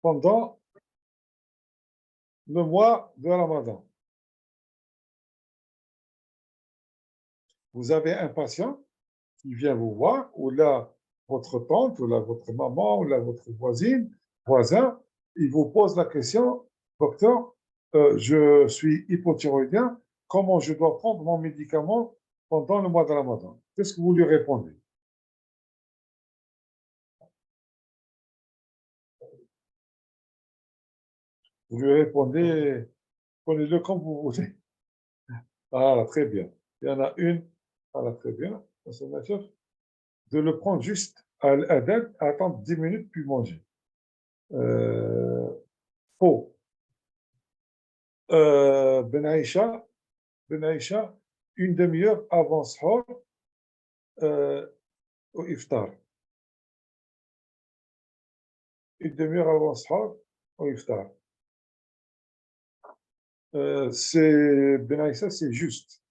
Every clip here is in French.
pendant le mois de Ramadan. Vous avez un patient qui vient vous voir, ou là, votre tante, ou là, votre maman, ou là, votre voisin, il vous pose la question, docteur, je suis hypothyroïdien, comment je dois prendre mon médicament pendant le mois de Ramadan? Qu'est-ce que vous lui répondez? Vous lui répondez, prenez-le comme vous voulez. Ah, très bien. Il y en a une, ah, très bien, de le prendre juste à attendre 10 minutes, puis manger. Faux. Ben Aïcha, une demi-heure avant Sahur, au iftar. Une demi-heure avant Sahur, au iftar. Ben Aïcha, c'est juste.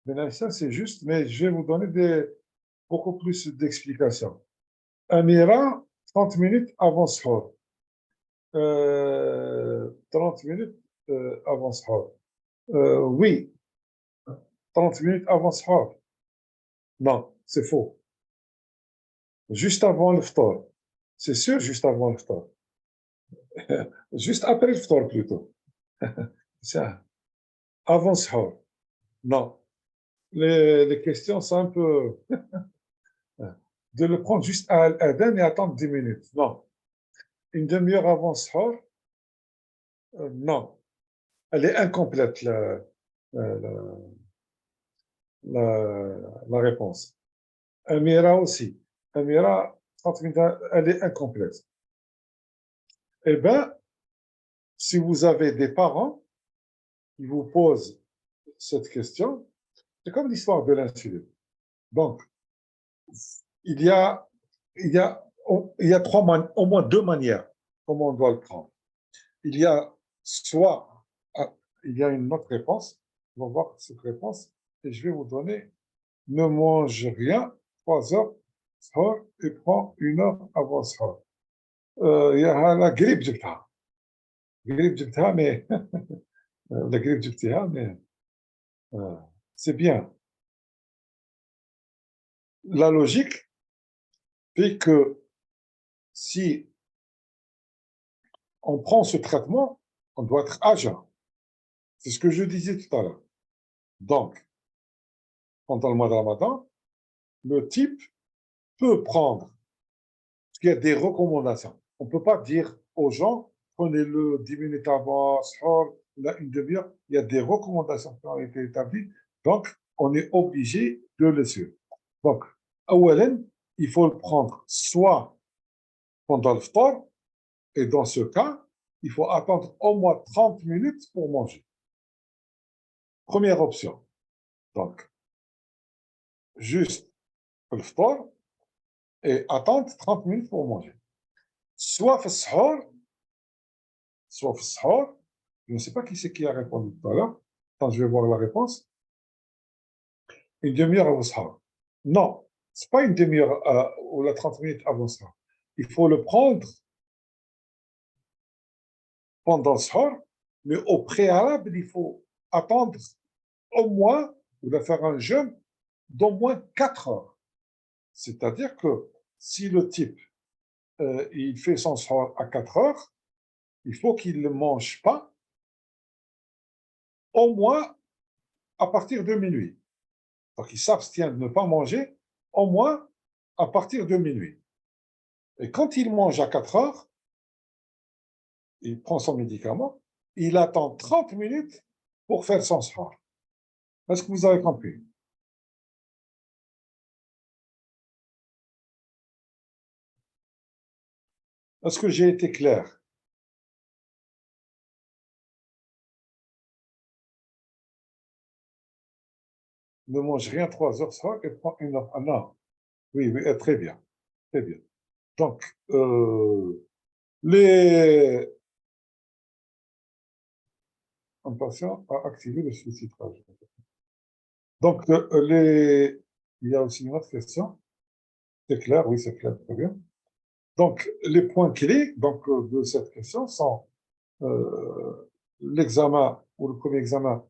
Ben Aïcha, c'est juste, mais je vais vous donner beaucoup plus d'explications. Amira, 30 minutes avant Sahur. 30 minutes avant Sahur. Oui, 30 minutes avant Sahur. Non, c'est faux. Juste avant le ftar. C'est sûr, juste avant le ftar. Juste après le ftar, plutôt. Ça, avant Sahur. Non. Les questions sont un peu... de le prendre juste à l'adhan et attendre 10 minutes. Non. Une demi-heure avant Sahur, non. Elle est incomplète, la, la réponse. Amira aussi. Amira, 30 minutes, elle est incomplète. Eh bien, si vous avez des parents qui vous posent cette question, c'est comme l'histoire de l'insuline. Donc, il y a, il y a, il y a au moins deux manières comment on doit le prendre. Il y a soit, il y a une autre réponse, on va voir cette réponse, et je vais vous donner, ne mange rien, 3 heures, sahur, et prends 1 heure avant sahur. Il y a la grippe, mais la grippe, mais c'est bien. La logique fait que si on prend ce traitement, on doit être à jeun. C'est ce que je disais tout à l'heure. Donc, pendant le mois de Ramadan, le type peut prendre, parce qu'il y a des recommandations. On ne peut pas dire aux gens, prenez-le 10 minutes avant, là, une demi-heure. Il y a des recommandations qui ont été établies, donc on est obligé de les suivre. Donc, il faut le prendre soit pendant le ftar, et dans ce cas, il faut attendre au moins 30 minutes pour manger. Première option. Donc, juste le ftar et attendre 30 minutes pour manger. Soit fait sahur, je ne sais pas qui c'est qui a répondu tout à l'heure. Attends, je vais voir la réponse. Une demi-heure avant sahur. Non, ce n'est pas une demi-heure ou la 30 minutes avant sahur. Il faut le prendre pendant le sahur, mais au préalable, il faut attendre au moins, ou de faire un jeûne d'au moins 4 heures. C'est-à-dire que si le type il fait son sahur à 4 heures, il faut qu'il ne mange pas au moins à partir de minuit. Donc, il s'abstient de ne pas manger au moins à partir de minuit. Et quand il mange à 4 heures, il prend son médicament, il attend 30 minutes pour faire son sahur. Est-ce que vous avez compris? Est-ce que j'ai été clair? Ne mange rien 3 heures sahur et prend 1 heure. Ah non, oui, oui, très bien, très bien. Donc, les... un patient a activé le sous-titrage. Donc, il y a aussi une autre question. C'est clair, oui, c'est clair, très bien. Donc, les points clés donc, de cette question sont l'examen ou le premier examen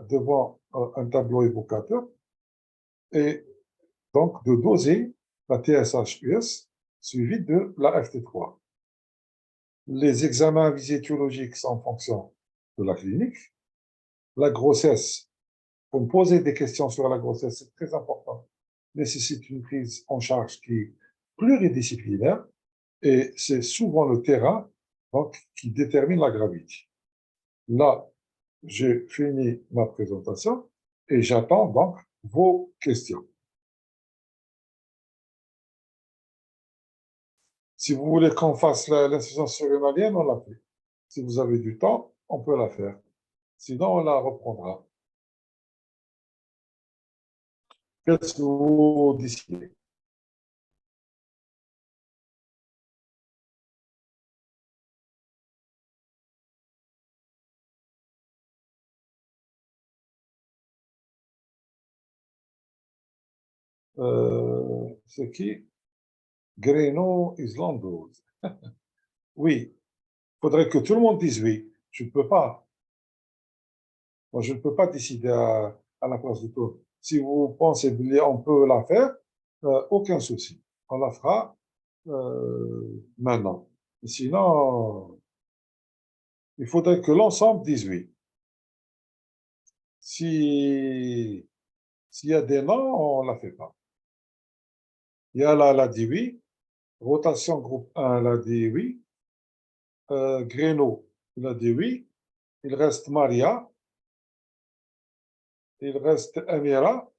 devant un tableau évocateur et donc de doser la TSH-US suivie de la FT3. Les examens à visée étiologique sont en fonction de la clinique. La grossesse, pour me poser des questions sur la grossesse, c'est très important, nécessite une prise en charge qui est pluridisciplinaire et c'est souvent le terrain donc, qui détermine la gravité. Là, j'ai fini ma présentation et j'attends donc vos questions. Si vous voulez qu'on fasse l'insuffisance surrénalienne, on la fait. Si vous avez du temps, on peut la faire. Sinon, on la reprendra. Qu'est-ce que vous décidez? C'est qui? Greno Islandos. Oui, il faudrait que tout le monde dise oui. Je ne peux pas. Moi, je ne peux pas décider à la place de tout. Si vous pensez qu'on peut la faire, aucun souci. On la fera maintenant. Sinon, il faudrait que l'ensemble dise oui. Si, s'il y a des non, on ne la fait pas. Yala, elle a dit oui. Rotation groupe 1, elle a dit oui. Greno, il a dit oui. Il reste Maria. Il reste Amira.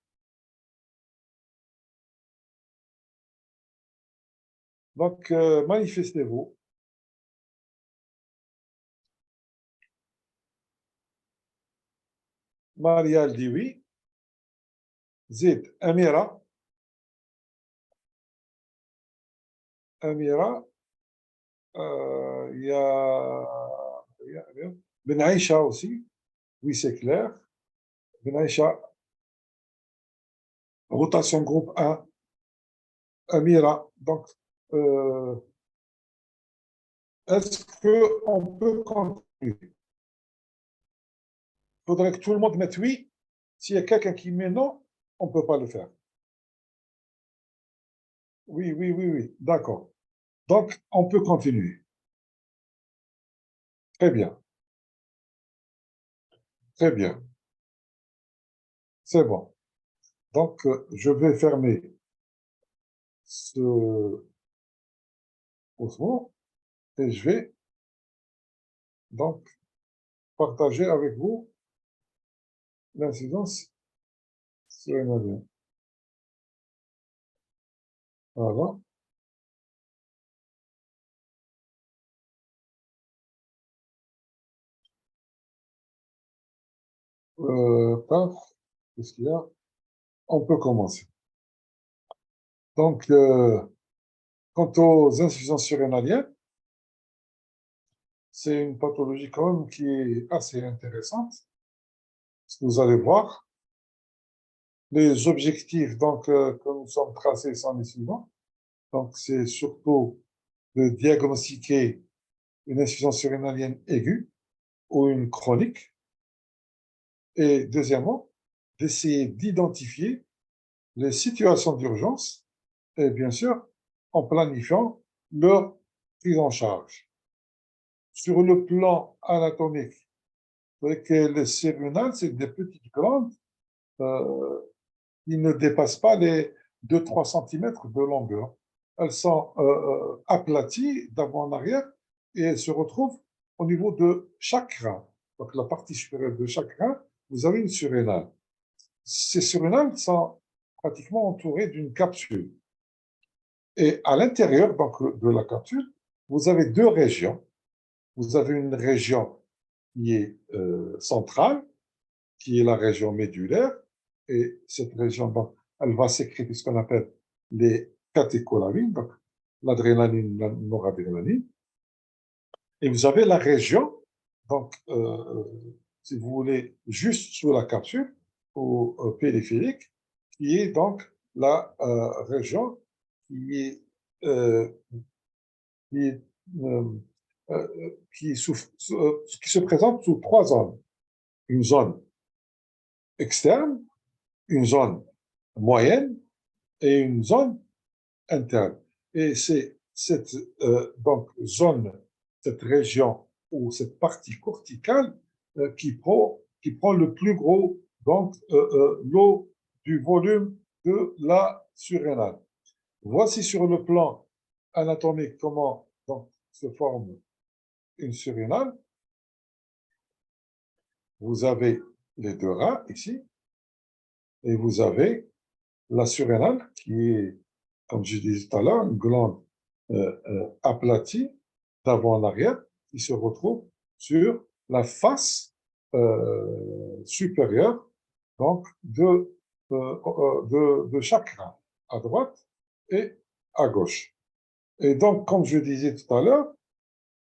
Donc, manifestez-vous. Maria, elle dit oui. Zid, Amira. Amira. Il y a Ben Aïcha aussi. Oui, c'est clair. Ben Aïcha, rotation groupe 1. Amira. Donc, est-ce qu'on peut continuer? Il faudrait que tout le monde mette oui. S'il y a quelqu'un qui met non, on ne peut pas le faire. Oui, oui, oui, oui. D'accord. Donc, on peut continuer. Très bien. Très bien. C'est bon. Donc, je vais fermer ce osmo et je vais donc partager avec vous l'incidence sur une avion. Voilà. Paf, qu'est-ce qu'il y a? On peut commencer. Donc, quant aux insuffisances surrénaliennes, c'est une pathologie quand même qui est assez intéressante. Ce que vous allez voir, les objectifs donc, que nous sommes tracés sont les suivants. Donc, c'est surtout de diagnostiquer une insuffisance surrénalienne aiguë ou une chronique. Et deuxièmement, d'essayer d'identifier les situations d'urgence et bien sûr en planifiant leur prise en charge. Sur le plan anatomique, vous voyez que les cérénales, c'est des petites glandes euh, qui ne dépassent pas les 2-3 cm de longueur. Elles sont aplaties d'avant en arrière et elles se retrouvent au niveau de chaque rein. Donc la partie supérieure de chaque rein, vous avez une surrénale. Ces surrénales sont pratiquement entourées d'une capsule. Et à l'intérieur donc, de la capsule, vous avez deux régions. Vous avez une région qui est centrale, qui est la région médulaire, et cette région, donc, elle va sécréter ce qu'on appelle les catécholamines, donc l'adrénaline, la noradrénaline. Et vous avez la région, donc, si vous voulez, juste sous la capsule, au périphérique, qui est donc la région qui est qui, qui se présente sous trois zones. Une zone externe, une zone moyenne et une zone interne. Et c'est cette donc, zone, cette région ou cette partie corticale qui prend le plus gros donc, lot du volume de la surrénale. Voici sur le plan anatomique comment donc, se forme une surrénale. Vous avez les deux reins ici et vous avez la surrénale qui est, comme je disais tout à l'heure, une glande aplatie d'avant en arrière qui se retrouve sur la face supérieure donc de chaque rein, à droite et à gauche. Et donc, comme je disais tout à l'heure,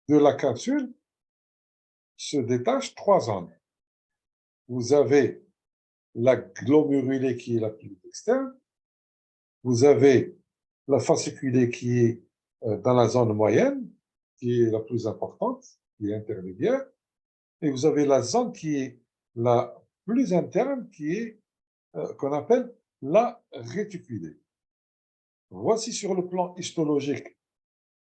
de la capsule se détachent trois zones. Vous avez la glomérulée qui est la plus externe, vous avez la fasciculée qui est dans la zone moyenne, qui est la plus importante, qui est intermédiaire, et vous avez la zone qui est la plus interne, qui est qu'on appelle la réticulée. Voici sur le plan histologique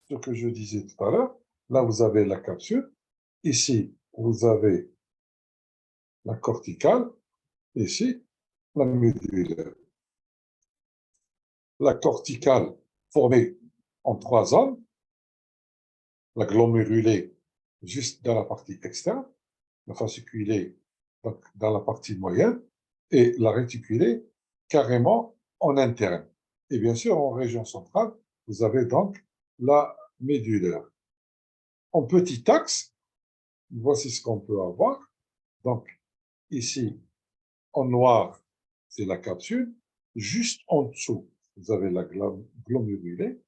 ce que je disais tout à l'heure. Là, vous avez la capsule. Ici, vous avez la corticale. Ici, la médulaire. La corticale formée en trois zones. La glomérulée juste dans la partie externe. La fasciculée donc, dans la partie moyenne. Et la réticulée carrément en interne. Et bien sûr, en région centrale, vous avez donc la médulaire. En petit axe, voici ce qu'on peut avoir. Donc, ici, en noir, c'est la capsule. Juste en dessous, vous avez la glomérulée.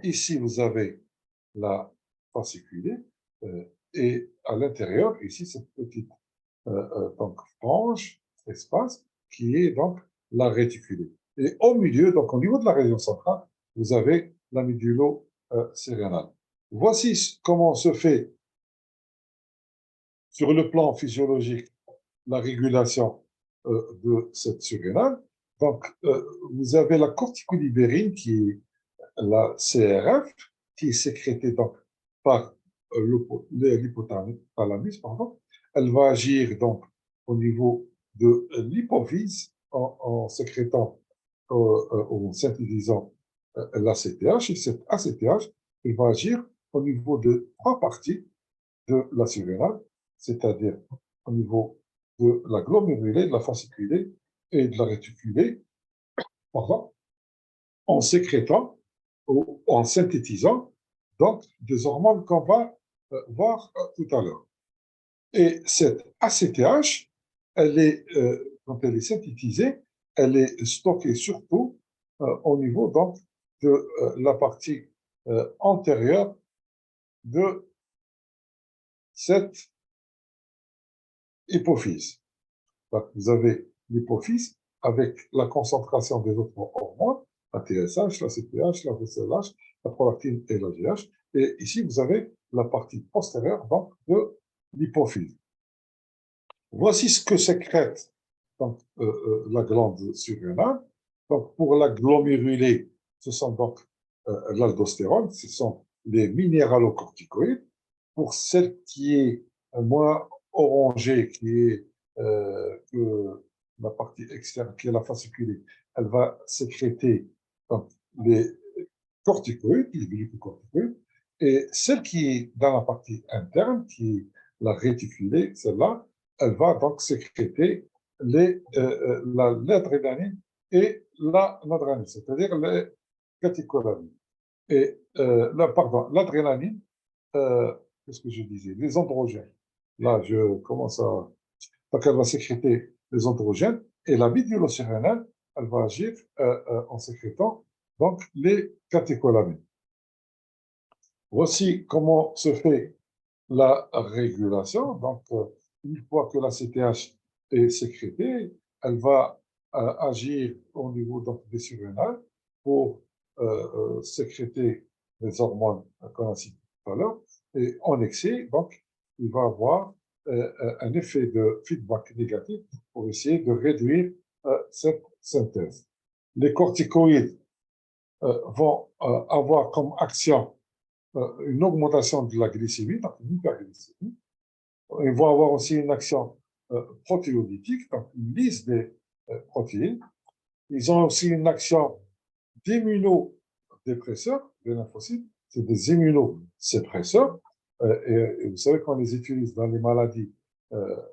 Ici, vous avez la fasciculée. Et à l'intérieur, ici, cette petite donc, frange, espace, qui est donc la réticulée. Et au milieu, donc au niveau de la région centrale, vous avez la médulo-cérébrale. Voici comment se fait sur le plan physiologique la régulation de cette surrénale. Donc, vous avez la corticolibérine qui est la CRF, qui est sécrétée donc par l'hypothalamus, pardon. Elle va agir donc au niveau de l'hypophyse en sécrétant ou synthétisant l'ACTH. Et cet ACTH, il va agir au niveau de trois parties de la surrénale, c'est-à-dire au niveau de la glomérulée, de la fasciculée et de la réticulée, pardon, en sécrétant ou en synthétisant donc des hormones qu'on va voir tout à l'heure. Et cette ACTH, elle est, quand elle est synthétisée, elle est stockée surtout au niveau donc de la partie antérieure de cette hypophyse. Donc, vous avez l'hypophyse avec la concentration des autres hormones, la TSH, la CPH, la VCLH, la prolactine et la GH. Et ici, vous avez la partie postérieure donc, de l'hypophyse. Voici ce que sécrète donc, la glande surrénale. Donc, pour la glomérulée, ce sont donc l'aldostérone, ce sont les minéralocorticoïdes. Pour celle qui est moins orangée, qui est que la partie externe, qui est la fasciculée, elle va sécréter donc, les corticoïdes, les glucocorticoïdes, et celle qui est dans la partie interne, qui est la réticulée, celle-là, elle va donc sécréter l'adrénaline et la noradrénaline, c'est-à-dire les catécholamines. Et, pardon, l'adrénaline, qu'est-ce que je disais? Les androgènes. Là, je commence à. Donc, elle va sécréter les androgènes et la médulosurrénale, elle va agir en sécrétant donc les catécholamines. Voici comment se fait la régulation. Donc, une fois que la CTH est sécrétée, elle va agir au niveau donc, des surrénales pour sécréter les hormones qu'on a citées tout à l'heure, et en excès, donc, il va avoir un effet de feedback négatif pour essayer de réduire cette synthèse. Les corticoïdes vont avoir comme action une augmentation de la glycémie, donc une hyperglycémie. Ils vont avoir aussi une action protéolytique, donc ils lisent des protéines. Ils ont aussi une action d'immunodépresseurs, des lymphocytes, c'est des immunosuppresseurs. Et vous savez qu'on les utilise dans les maladies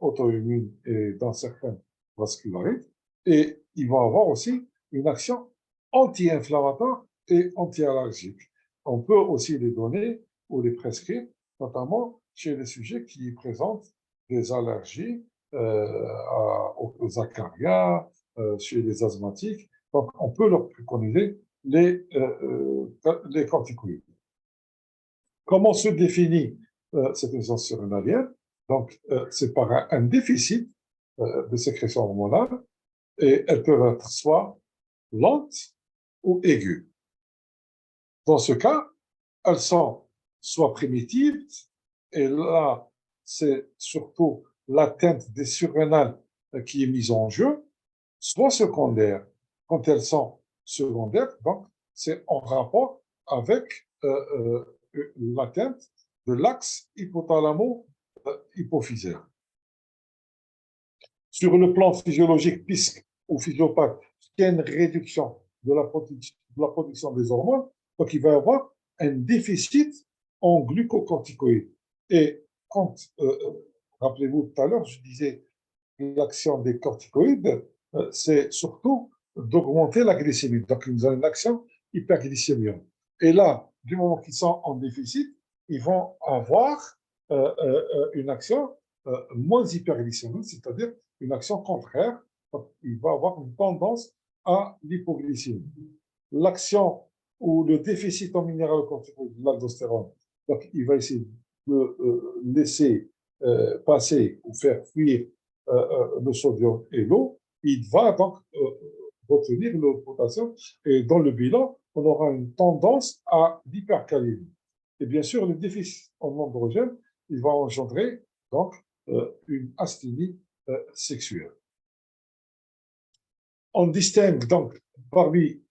auto-immunes et dans certaines vascularites. Et ils vont avoir aussi une action anti-inflammatoire et anti-allergique. On peut aussi les donner ou les prescrire, notamment chez les sujets qui présentent des allergies aux acariens, chez les asthmatiques. Donc, on peut leur préconiser les corticoïdes. Comment se définit cette insuffisance surrénalienne? Donc, c'est par un déficit de sécrétion hormonale et elles peuvent être soit lentes ou aiguës. Dans ce cas, elles sont soit primitives, et là, c'est surtout l'atteinte des surrénales qui est mise en jeu, soit secondaires. Quand elles sont secondaires, donc, c'est en rapport avec l'atteinte de l'axe hypothalamo-hypophysaire. Sur le plan physiologique, puisque ou physiopathe, il y a une réduction de la production des hormones, donc il va y avoir un déficit en glucocorticoïdes. Et quand, rappelez-vous tout à l'heure, je disais l'action des corticoïdes, c'est surtout d'augmenter la glycémie. Donc, ils ont une action hyperglycémique. Et là, du moment qu'ils sont en déficit, ils vont avoir une action moins hyperglycémique, c'est-à-dire une action contraire. Donc, il va avoir une tendance à l'hypoglycémie. L'action ou le déficit en minéralocorticoïdes, de l'aldostérone, donc il va essayer de laisser passer ou faire fuir le sodium et l'eau, il va donc retenir le potassium et dans le bilan, on aura une tendance à l'hypercalémie. Et bien sûr, le déficit en androgène, il va engendrer donc une asthénie sexuelle. On distingue donc parmi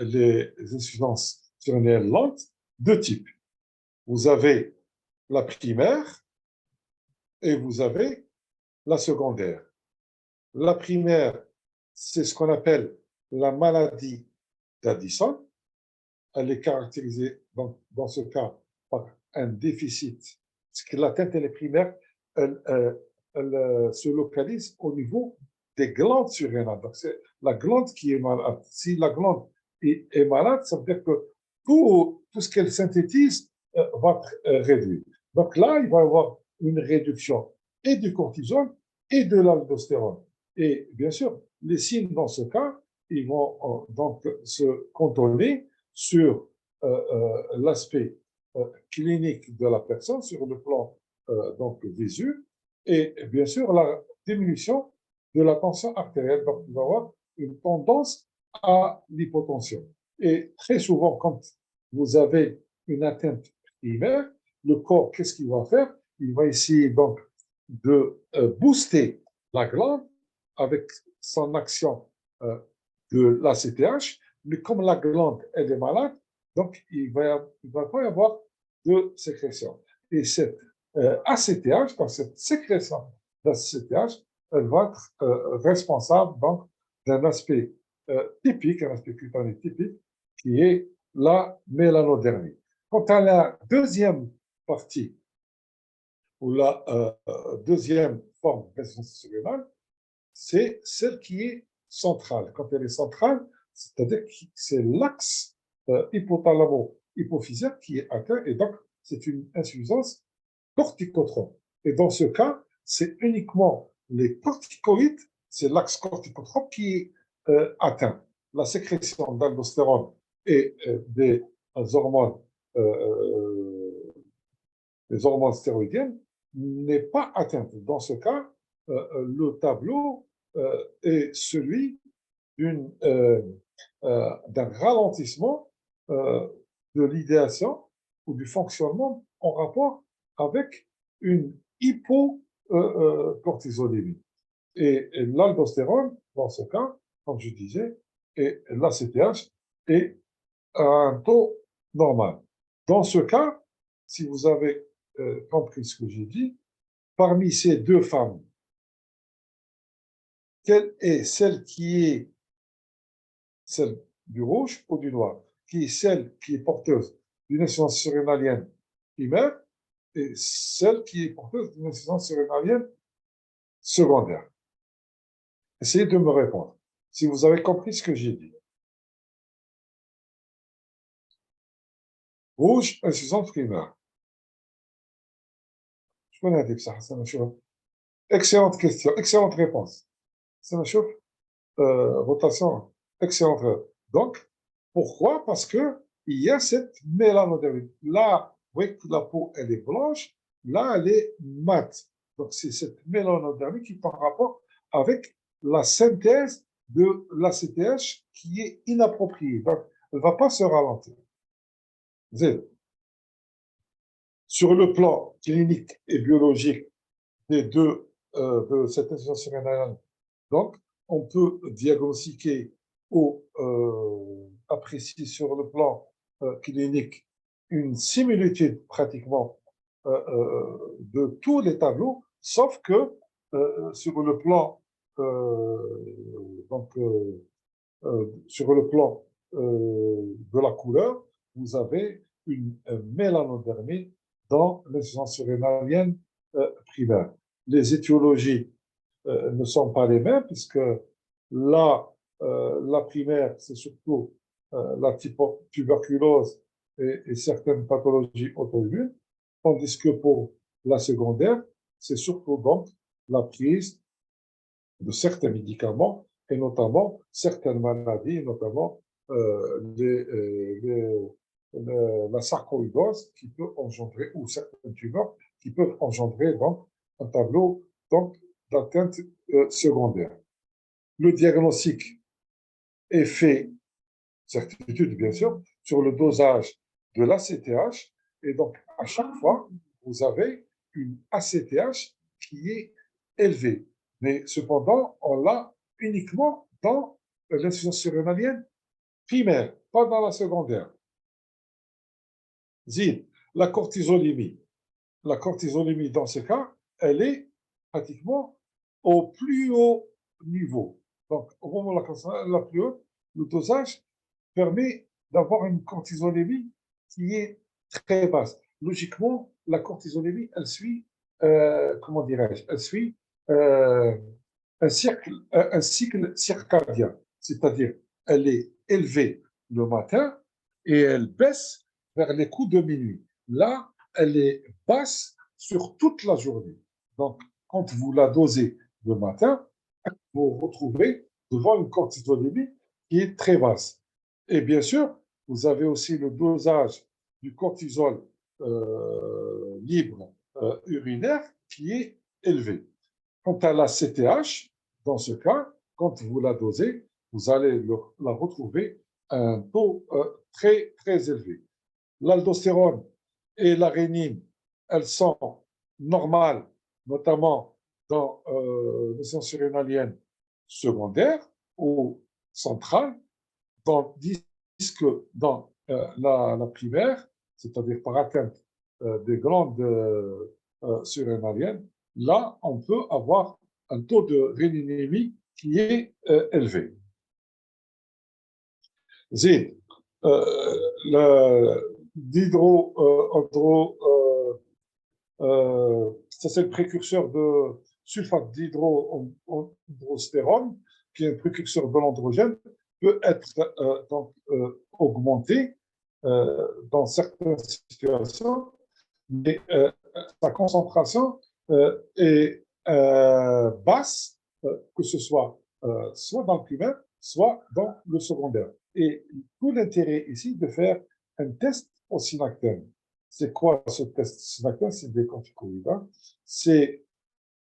les insuffisances surrénales lentes deux types. Vous avez la primaire et vous avez la secondaire. La primaire, c'est ce qu'on appelle la maladie d'Addison. Elle est caractérisée dans ce cas par un déficit, parce que l'atteinte elle est primaire, elle se localise au niveau des glandes surrénales. Donc, c'est la glande qui est malade. Si la glande est malade, ça veut dire que tout ce qu'elle synthétise va être réduit. Donc là, il va y avoir une réduction et du cortisol et de l'aldostérone. Et bien sûr, les signes dans ce cas, ils vont donc se cantonner sur l'aspect clinique de la personne, sur le plan donc visuel, et bien sûr la diminution de la tension artérielle. Donc, il va y avoir une tendance à l'hypotension. Et très souvent, quand vous avez une atteinte primaire, le corps, qu'est-ce qu'il va faire? Il va essayer donc de booster la glande avec son action de l'ACTH, mais comme la glande elle est malade, donc il va pas y avoir de sécrétion. Et cette ACTH, donc cette sécrétion d'ACTH, elle va être responsable donc d'un aspect typique, un aspect cutané typique, qui est la mélanodermie. Quant à la deuxième partie, ou la deuxième forme d'insuffisance surrénale, c'est celle qui est centrale. Quand elle est centrale, c'est-à-dire que c'est l'axe hypothalamo-hypophysaire qui est atteint, et donc c'est une insuffisance corticotrope. Et dans ce cas, c'est uniquement les corticoïdes, c'est l'axe corticotrope qui est atteint. La sécrétion d'aldostérone et des hormones, des hormones stéroïdiennes n'est pas atteinte. Dans ce cas, le tableau est celui d'un ralentissement de l'idéation ou du fonctionnement en rapport avec une hypocortisolémie. Et l'aldostérone, dans ce cas, comme je disais, et l'ACTH est à un taux normal. Dans ce cas, si vous avez compris ce que j'ai dit, parmi ces deux femmes, quelle est celle qui est celle du rouge ou du noir, qui est celle qui est porteuse d'une insuffisance surrénalienne primaire et celle qui est porteuse d'une insuffisance surrénalienne secondaire? Essayez de me répondre, si vous avez compris ce que j'ai dit. Rouge, insuffisance primaire. Je connais un type, ça me chauffe. Excellente question, excellente réponse. Ça me chauffe. Rotation, excellente. Donc, pourquoi? Parce que il y a cette mélanodermie. Là, vous voyez que la peau, elle est blanche. Là, elle est mate. Donc, c'est cette mélanodermie qui est en rapport avec la synthèse de l'ACTH qui est inappropriée. Donc, elle ne va pas se ralentir. Sur le plan clinique et biologique des deux, de cette insuffisance surrénalienne, donc, on peut diagnostiquer ou apprécier sur le plan clinique une similitude pratiquement de tous les tableaux, sauf que sur le plan donc sur le plan de la couleur, vous avez une mélanodermie dans l'insuffisance surrénalienne primaire. Les étiologies ne sont pas les mêmes, puisque là, la primaire, c'est surtout la tuberculose et certaines pathologies auto-immunes, tandis que pour la secondaire, c'est surtout donc la prise de certains médicaments et notamment certaines maladies, notamment la sarcoïdose qui peut engendrer, ou certaines tumeurs qui peuvent engendrer donc un tableau donc, d'atteinte secondaire. Le diagnostic est fait, certitude bien sûr, sur le dosage de l'ACTH et donc à chaque fois, vous avez une ACTH qui est élevée. Mais cependant, on l'a uniquement dans l'insuffisance surrénalienne primaire, pas dans la secondaire. Zine, la cortisolémie. La cortisolémie, dans ce cas, elle est pratiquement au plus haut niveau. Donc, au moment la plus haute, le dosage permet d'avoir une cortisolémie qui est très basse. Logiquement, la cortisolémie, elle suit, comment dirais-je, elle suit un cycle circadien, c'est-à-dire elle est élevée le matin et elle baisse vers les coups de minuit. Là, elle est basse sur toute la journée. Donc, quand vous la dosez le matin, vous vous retrouvez devant une cortisolémie qui est très basse. Et bien sûr, vous avez aussi le dosage du cortisol libre urinaire qui est élevé. Quant à la CTH, dans ce cas, quand vous la dosez, vous allez la retrouver à un taux très, très élevé. L'aldostérone et la rénine, elles sont normales, notamment dans l'insuffisance surrénalienne secondaire ou centrale, tandis que dans la primaire, c'est-à-dire par atteinte des glandes surrénaliennes, là, on peut avoir un taux de réninémie qui est élevé. Zid, ça c'est le précurseur de sulfate d'hydroandrostérone, qui est un précurseur de l'androgène, peut être donc, augmenté dans certaines situations, mais sa concentration est basse, que ce soit soit dans le primaire, soit dans le secondaire. Et tout l'intérêt ici de faire un test au synactène. C'est quoi ce test synactène? C'est des corticoïdes. C'est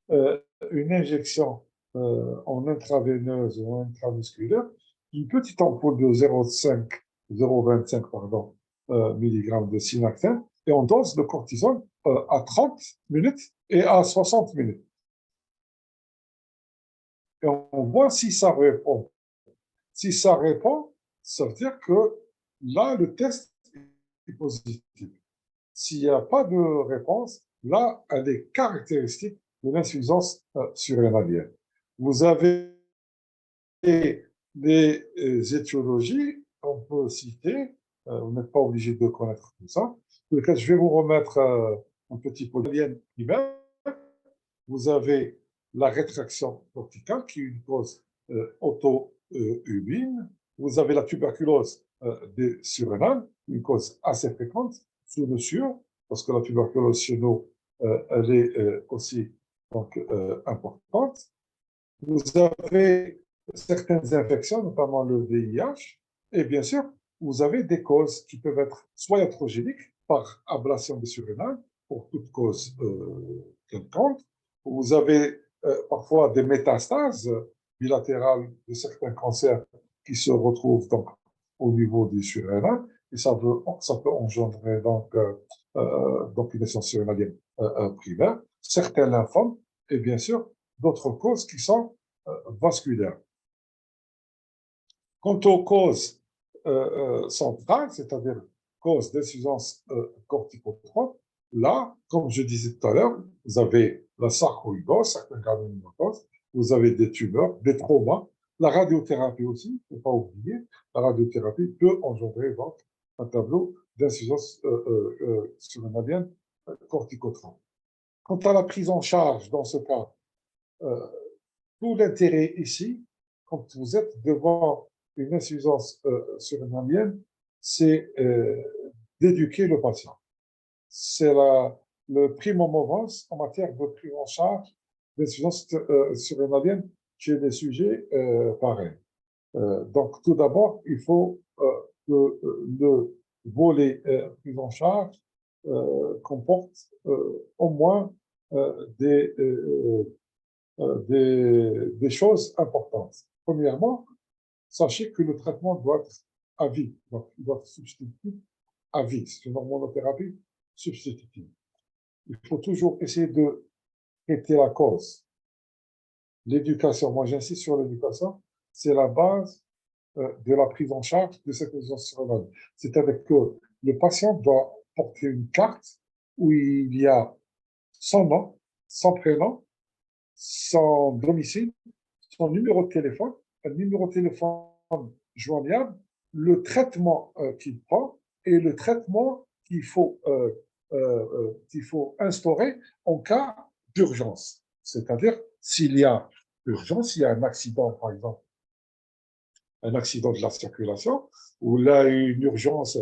une injection en intraveineuse ou en intramusculaire, une petite ampoule de 0,25 pardon, mg de synactin et on dose le cortisone à 30 minutes et à 60 minutes. Et on voit si ça répond. Si ça répond, ça veut dire que là, le test est positif. S'il n'y a pas de réponse, là, elle est caractéristique de l'insuffisance surrénalienne. Vous avez des étiologies, on peut citer, vous n'êtes pas obligé de connaître tout ça. En tout cas, je vais vous remettre un petit polyen primaire. Vous avez la rétraction corticale qui est une cause auto-immune. Vous avez la tuberculose des surrénales, une cause assez fréquente sous le sur, parce que la tuberculose chez nous, elle est aussi donc, importante. Vous avez certaines infections, notamment le VIH, et bien sûr, vous avez des causes qui peuvent être soit iatrogéniques, par ablation des surrénales, pour toute cause quelconque. Vous avez parfois des métastases bilatérales de certains cancers qui se retrouvent donc au niveau des surrénales, et ça peut engendrer donc une naissance surrénalienne primaire, certains lymphomes, et bien sûr, d'autres causes qui sont vasculaires. Quant aux causes centrales, c'est-à-dire causes d'insuffisance corticotrope, là, comme je disais tout à l'heure, vous avez la sarcoïdose, certains granulomatoses, vous avez des tumeurs, des traumas, la radiothérapie aussi, il ne faut pas oublier, la radiothérapie peut engendrer donc un tableau d'insuffisance surrénalienne corticotrope. Quant à la prise en charge, dans ce cas, tout l'intérêt ici, quand vous êtes devant une insuffisance surrénalienne, c'est d'éduquer le patient. C'est le primum movens en matière de prise en charge d'insuffisance surrénalienne chez des sujets pareils. Donc, tout d'abord, il faut que le volet prise en charge comporte au moins des choses importantes. Premièrement, sachez que le traitement doit être à vie, donc il doit être substitutif à vie. C'est une hormonothérapie substitutive. Il faut toujours essayer de traiter la cause. L'éducation, moi j'insiste sur l'éducation, c'est la base de la prise en charge de cette insuffisance surrénale. C'est-à-dire que le patient doit porter une carte où il y a son nom, son prénom, son domicile, son numéro de téléphone, un numéro de téléphone joignable, le traitement qu'il prend et le traitement qu'il faut instaurer en cas d'urgence. C'est-à-dire, s'il y a urgence, s'il y a un accident, par exemple, un accident de la circulation, ou là, une urgence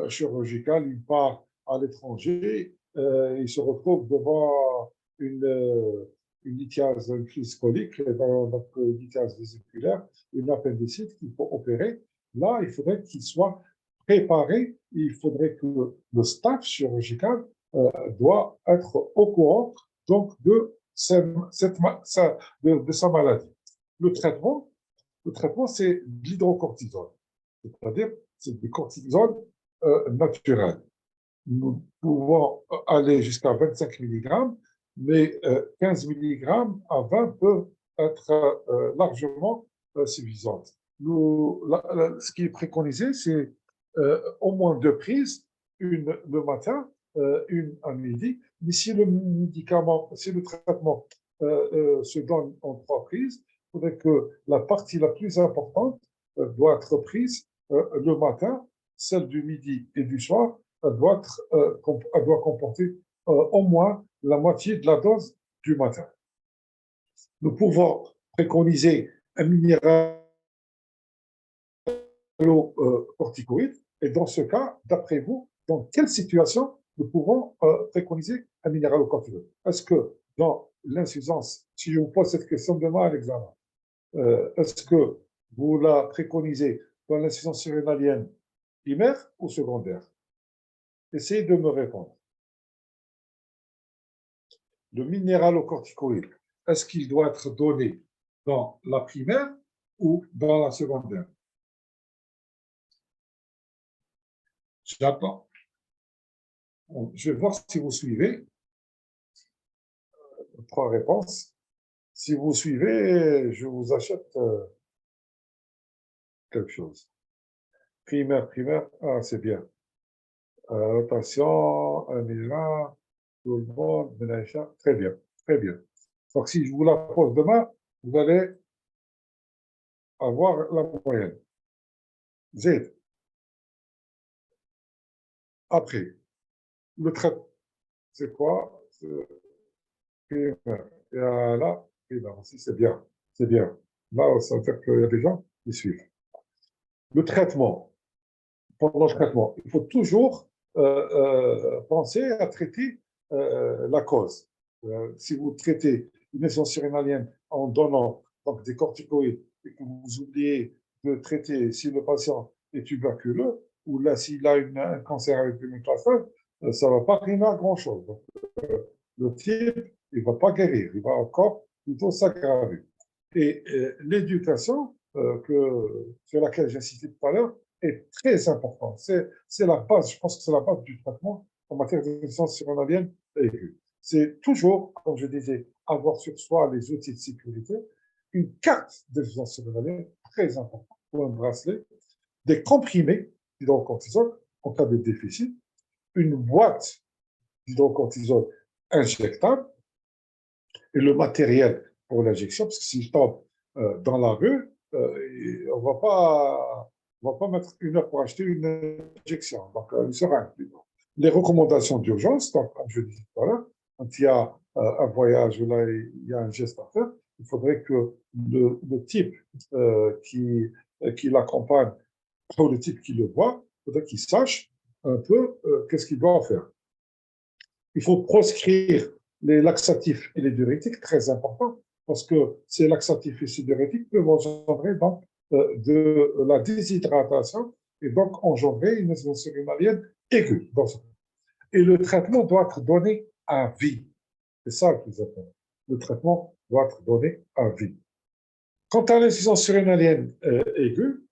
chirurgicale, il part à l'étranger, il se retrouve devant une lithiase, une crise colique, donc une lithiase vésiculaire, une appendicite qu'il faut opérer. Là, il faudrait qu'il soit préparé, il faudrait que le staff chirurgical doit être au courant donc de sa maladie. Le traitement, c'est de l'hydrocortisone, c'est-à-dire c'est du cortisone naturel. Nous pouvons aller jusqu'à 25 mg, mais 15 mg à 20 peut être largement suffisante. Ce qui est préconisé, c'est au moins 2 prises, une le matin, une à midi. Mais si le traitement se donne en 3 prises, il faudrait que la partie la plus importante doit être prise le matin, celle du midi et du soir, elle doit comporter au moins la moitié de la dose du matin. Nous pouvons préconiser un minéralocorticoïde et dans ce cas, d'après vous, dans quelle situation nous pouvons préconiser un minéralocorticoïde? Est-ce que dans l'insuffisance, si je vous pose cette question demain à l'examen, est-ce que vous la préconisez dans l'insuffisance surrénalienne primaire ou secondaire? Essayez de me répondre. Le minéralocorticoïde, est-ce qu'il doit être donné dans la primaire ou dans la secondaire? J'attends. Je vais voir si vous suivez. 3 réponses. Si vous suivez, je vous achète quelque chose. Primaire, primaire. Ah, c'est bien. Rotation, un est là, tout le monde, Benaïcha. Très bien, très bien. Donc, si je vous la pose demain, vous allez avoir la moyenne. Z. Après, le trait, c'est quoi? Primaire. Et là, primaire aussi, c'est bien. C'est bien. Là, ça veut dire qu'il y a des gens qui suivent. Le traitement. Pendant le traitement, il faut toujours penser à traiter la cause. Si vous traitez une insuffisance surrénalienne en donnant donc, des corticoïdes et que vous oubliez de traiter si le patient est tuberculeux ou là s'il a un cancer avec une métastase, ça ne va pas rimer à grand-chose. Donc, le type, il ne va pas guérir, il va encore plutôt s'aggraver. Et l'éducation, sur laquelle j'ai insisté tout à l'heure, est très importante. C'est la base, je pense que c'est la base du traitement en matière d'insuffisance surrénalienne aiguë. C'est toujours, comme je disais, avoir sur soi les outils de sécurité, une carte d'insuffisance surrénalienne très importante ou un bracelet, des comprimés d'hydrocortisone en cas de déficit, une boîte d'hydrocortisone injectable et le matériel pour l'injection, parce que si je tombe dans la rue, on ne va pas mettre 1 heure pour acheter une injection, donc une seringue plutôt. Les recommandations d'urgence, donc, comme je disais tout à l'heure, quand il y a un voyage où là, il y a un geste à faire, il faudrait que le type qui l'accompagne ou le type qui le voit, il faudrait qu'il sache un peu qu'est-ce qu'il doit faire. Il faut proscrire les laxatifs et les diurétiques, très important, parce que ces laxatifs et ces diurétiques peuvent engendrer donc, de la déshydratation et donc engendrer une insuffisance surrénalienne aiguë. Et le traitement doit être donné à vie. C'est ça le plus important. Le traitement doit être donné à vie. Quant à l'insuffisance surrénalienne aiguë,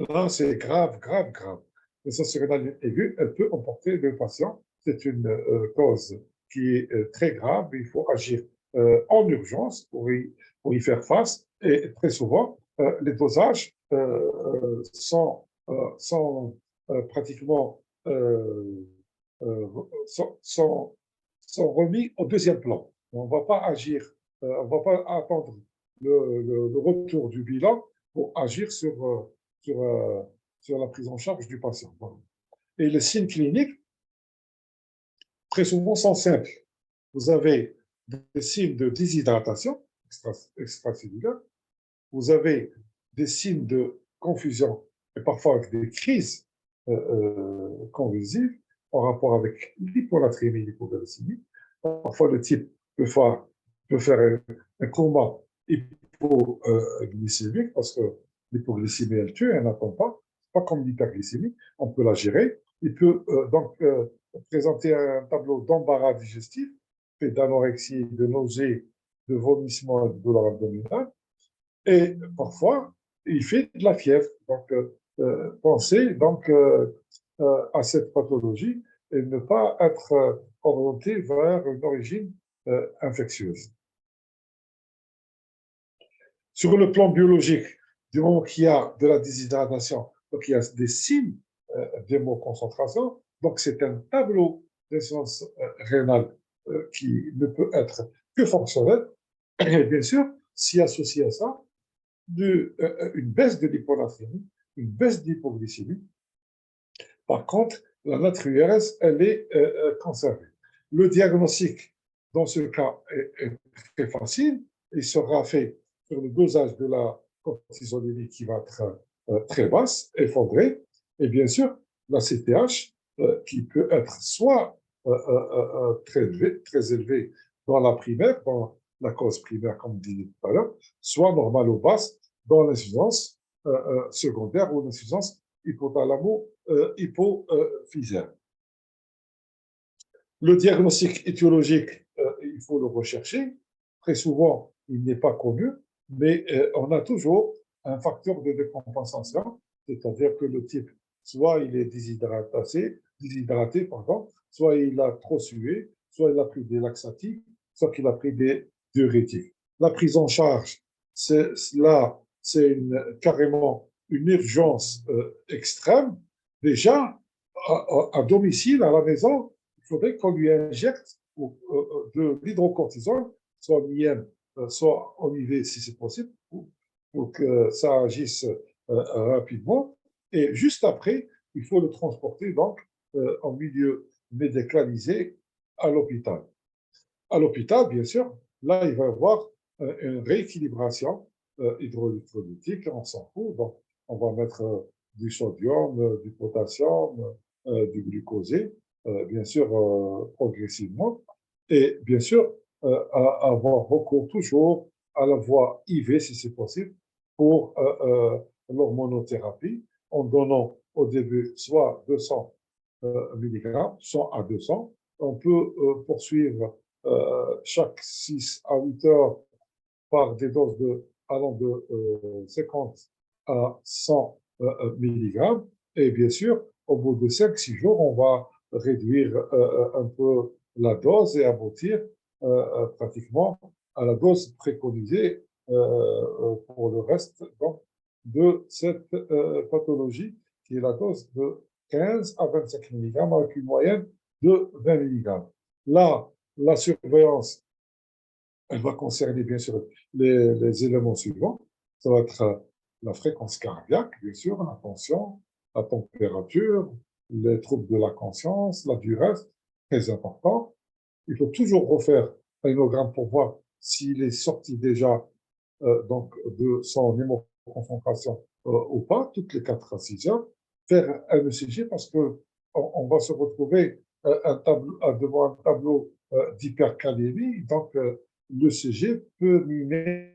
là, c'est grave, grave, grave. L'insuffisance surrénalienne aiguë, elle peut emporter le patient. C'est une cause qui est très grave. Il faut agir en urgence pour y faire face. Et très souvent, les dosages sont pratiquement sont remis au deuxième plan. On ne va pas agir, on ne va pas attendre le retour du bilan pour agir sur, sur la prise en charge du patient. Et les signes cliniques, très souvent, sont simples. Vous avez des signes de déshydratation extracellulaire, vous avez des signes de confusion et parfois avec des crises convulsives en rapport avec l'hyponatrémie et l'hypoglycémie. Parfois, le type peut faire un coma hypoglycémique parce que l'hypoglycémie, elle tue, elle n'attend pas. Pas comme l'hyperglycémie, on peut la gérer. Il peut donc présenter un tableau d'embarras digestif, fait d'anorexie, de nausées, de vomissements et de douleurs abdominales. Et parfois, il fait de la fièvre. Donc, pensez donc, à cette pathologie et ne pas être orienté vers une origine infectieuse. Sur le plan biologique, du moment qu'il y a de la déshydratation, donc il y a des signes d'hémoconcentration, donc c'est un tableau d'insuffisance rénale qui ne peut être que fonctionnel. Et bien sûr, s'y associe à ça une baisse de l'hyponatrémie, une baisse d'hypoglycémie. Par contre, la natriure URS, elle est conservée. Le diagnostic, dans ce cas, est très facile. Il sera fait sur le dosage de la cortisolémie qui va être très basse, effondrée, et bien sûr, la CTH qui peut être soit très élevée dans la primaire, dans la cause primaire, comme on disait tout à l'heure, soit normale ou basse dans l'insuffisance secondaire ou l'insuffisance hypothalamo-hypophysaire. Le diagnostic étiologique, il faut le rechercher. Très souvent, il n'est pas connu, mais on a toujours un facteur de décompensation, c'est-à-dire que le type soit il est déshydraté, pardon, soit il a trop sué, soit il a pris des laxatifs, soit qu'il a pris des diurétiques. La prise en charge, là, c'est carrément une urgence extrême. Déjà, à domicile, à la maison, il faudrait qu'on lui injecte de l'hydrocortisone, soit en IM, soit en IV si c'est possible, pour que ça agisse rapidement. Et juste après, il faut le transporter donc en milieu médicalisé à l'hôpital. À l'hôpital, bien sûr, là, il va y avoir une rééquilibration hydrolytique, on s'en fout. Donc, on va mettre du sodium, du potassium, du glucosé, bien sûr, progressivement. Et bien sûr, avoir recours toujours à la voie IV, si c'est possible, pour l'hormonothérapie, en donnant au début soit 200 mg, 100 à 200. On peut poursuivre chaque 6 à 8 heures par des doses allant de 50 à 100 mg. Et bien sûr, au bout de 5-6 jours, on va réduire un peu la dose et aboutir pratiquement à la dose préconisée pour le reste donc, de cette pathologie, qui est la dose de 15 à 25 mg avec une moyenne de 20 mg. Là, la surveillance, elle va concerner bien sûr les éléments suivants. Ça va être la fréquence cardiaque, bien sûr, la tension, la température, les troubles de la conscience, la durée, très important. Il faut toujours refaire un hémogramme pour voir s'il est sorti déjà donc de son hémoconcentration ou pas, toutes les 4 à 6 heures. Faire un ECG parce qu'on va se retrouver devant un tableau d'hypercalémie. Donc, l'ECG peut mimer